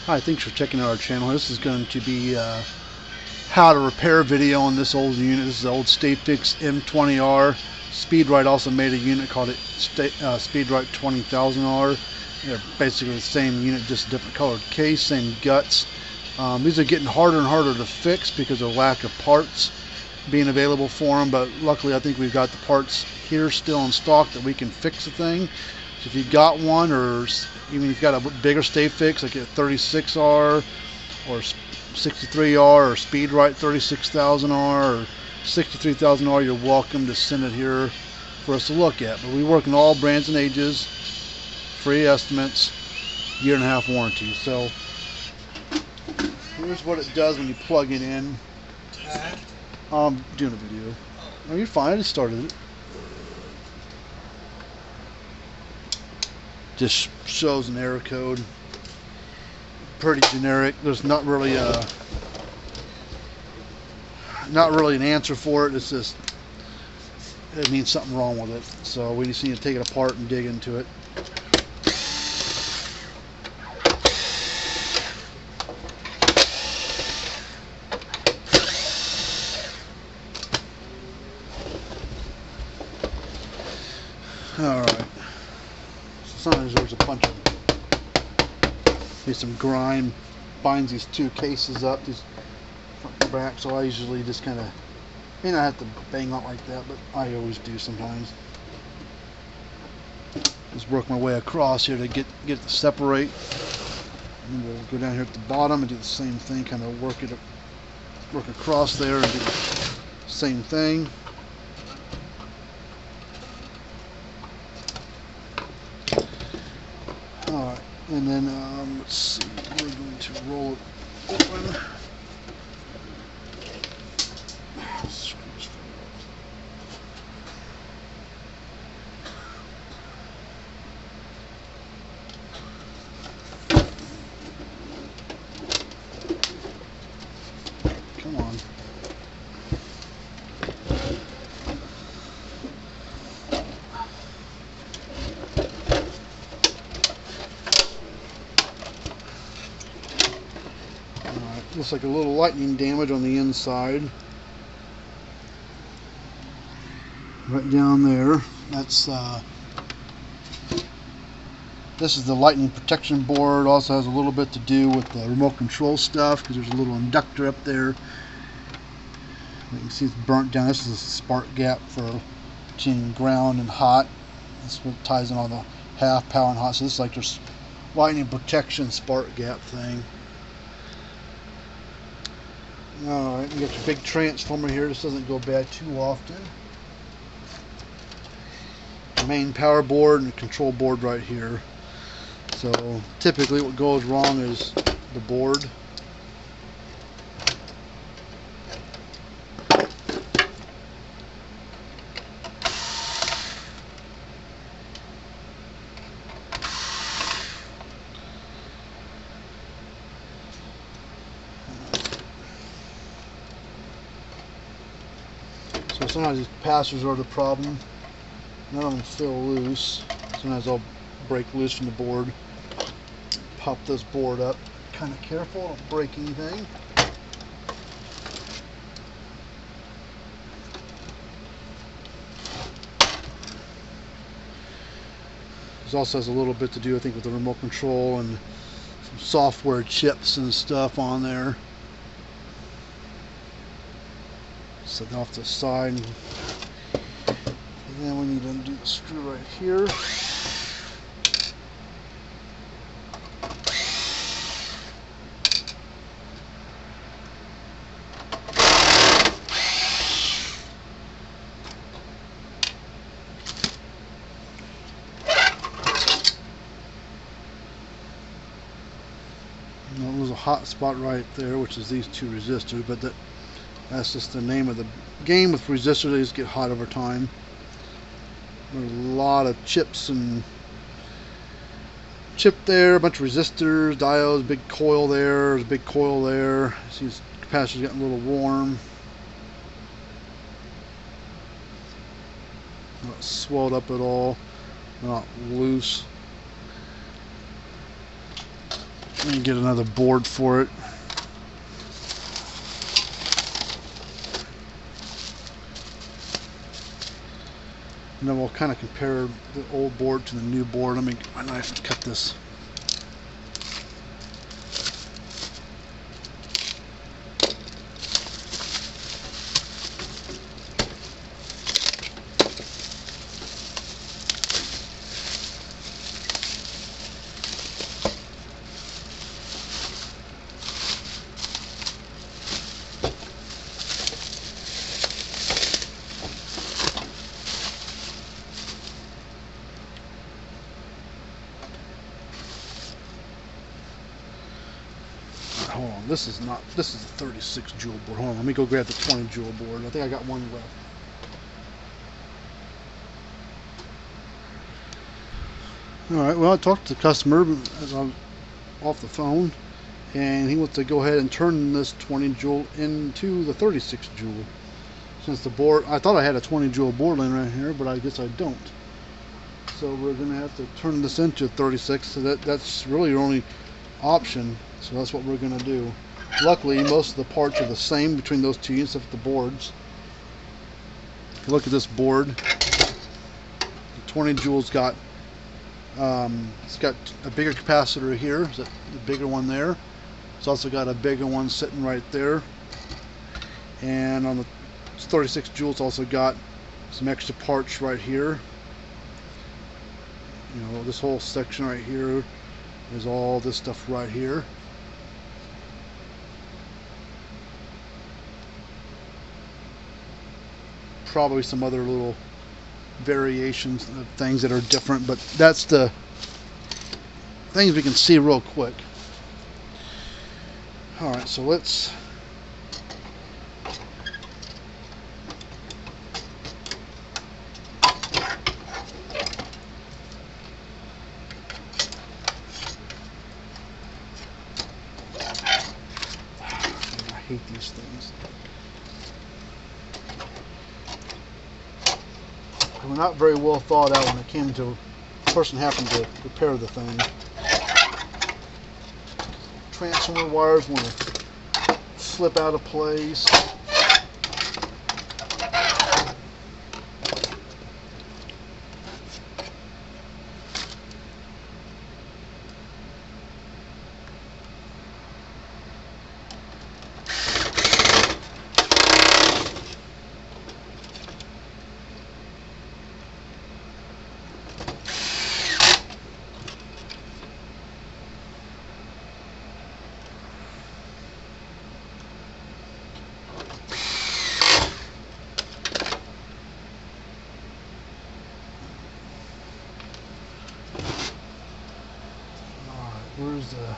Hi, thanks for checking out our channel. This is going to be how to repair video on this old unit. This is the old Stafix M20R. Speedrite also made a unit called Speedrite 20000R. They're basically the same unit, just different colored case, same guts. These are getting harder and harder to fix because of lack of parts being available for them, but luckily I think we've got the parts here still in stock that we can fix the thing. So if you've got one, or even if you've got a bigger Stafix like a 36R or 63R or Speedrite 36000R or 63000R, you're welcome to send it here for us to look at. But we work in all brands and ages, free estimates, 1.5 year warranty. So here's what it does when you plug it in. I'm doing a video. Oh, you're fine. I just started it. Just shows an error code. Pretty generic. There's not really an answer for it. It's just it means something wrong with it. So we just need to take it apart and dig into it. Alright, sometimes there's a bunch of, some grime binds these two cases up, these front and back, so I usually just kind of, may not have to bang out like that, but I always do sometimes. Just work my way across here to get it to separate, and then we'll go down here at the bottom and do the same thing, kind of work across there and do the same thing. Alright, and then let's see, we're going to roll it open. Come on. Looks like a little lightning damage on the inside. Right down there. That's this is the lightning protection board. Also has a little bit to do with the remote control stuff because there's a little inductor up there. You can see it's burnt down. This is a spark gap for between ground and hot. That's what ties in all the half power and hot. So this is like this lightning protection spark gap thing. Alright, you got your big transformer here. This doesn't go bad too often. The main power board and the control board right here. So typically what goes wrong is the board. So sometimes these capacitors are the problem. None of them feel loose. Sometimes they'll break loose from the board. Pop this board up. Kind of careful, don't break anything. This also has a little bit to do, I think, with the remote control and some software chips and stuff on there. Set off to the side, and then we need to undo the screw right here. Now, there's a hot spot right there, which is these two resistors, but that's just the name of the game with resistors. They just get hot over time. There's a lot of chips and chip there, a bunch of resistors, diodes, big coil there, there's a big coil there. See, this capacitor's getting a little warm. Not swelled up at all, not loose. Let me get another board for it. And then we'll kind of compare the old board to the new board. Let me get my knife and cut this. Hold on, this is a 36 jewel board. Hold on, let me go grab the 20 jewel board. I think I got one left. Alright, well, I talked to the customer as I'm off the phone, and he wants to go ahead and turn this 20 jewel into the 36 jewel. Since the board, I thought I had a 20 jewel board laying right here, but I guess I don't. So we're going to have to turn this into a 36, so that's really your only option. So that's what we're going to do. Luckily, most of the parts are the same between those two units, except the boards. If you look at this board, the 20 joules got it's got a bigger capacitor here, the bigger one there. It's also got a bigger one sitting right there. And on the 36 joules, also got some extra parts right here. You know, this whole section right here is all this stuff right here. Probably some other little variations of things that are different, but that's the things we can see real quick. Alright, so let's I hate these things. They were not very well thought out when it came to a person having to repair the thing. Transformer wires want to slip out of place. Where's the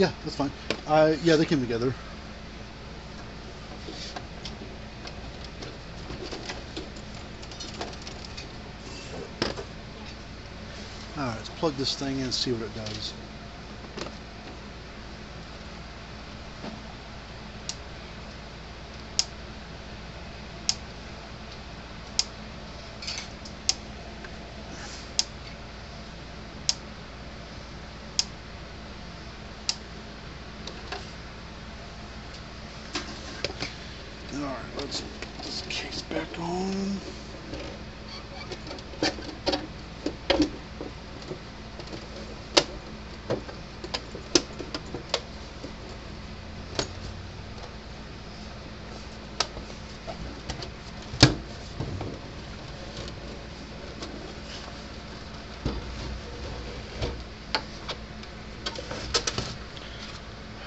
Yeah, that's fine. Yeah, they came together. Alright, let's plug this thing in and see what it does. Alright, let's put this case back on.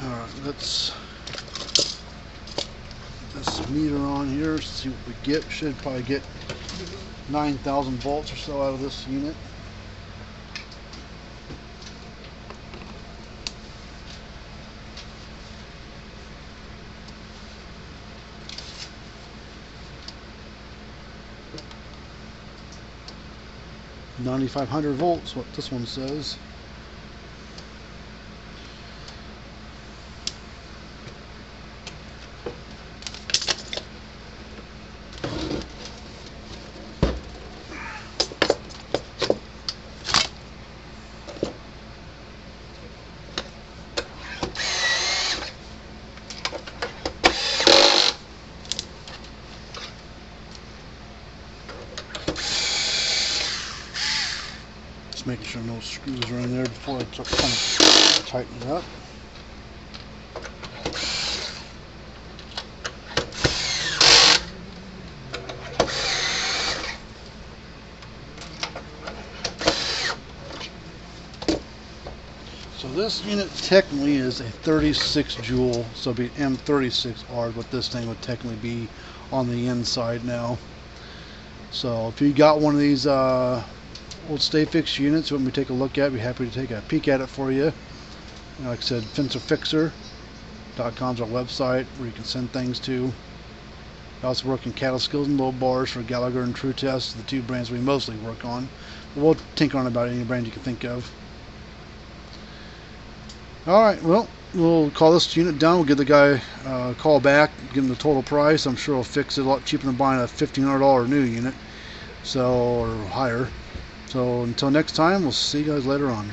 Alright, let's put this meter on here, see what we get. Should probably get 9,000 volts or so out of this unit. $9,500 volts, what this one says. Making sure no screws are in there before I kind of tighten it up. So this unit technically is a 36 joule, so it'd be M36R, what this thing would technically be on the inside now. So if you got one of these old Stafix units you want me to take a look at, I'd be happy to take a peek at it for you. Like I said, fencerfixer.com is our website where you can send things to. I also work in cattle skills and low bars for Gallagher and True Test, the two brands we mostly work on. But we'll tinker on about any brand you can think of. Alright, well, we'll call this unit done. We'll give the guy a call back, give him the total price. I'm sure he'll fix it a lot cheaper than buying a $1,500 new unit, so, or higher. So until next time, we'll see you guys later on.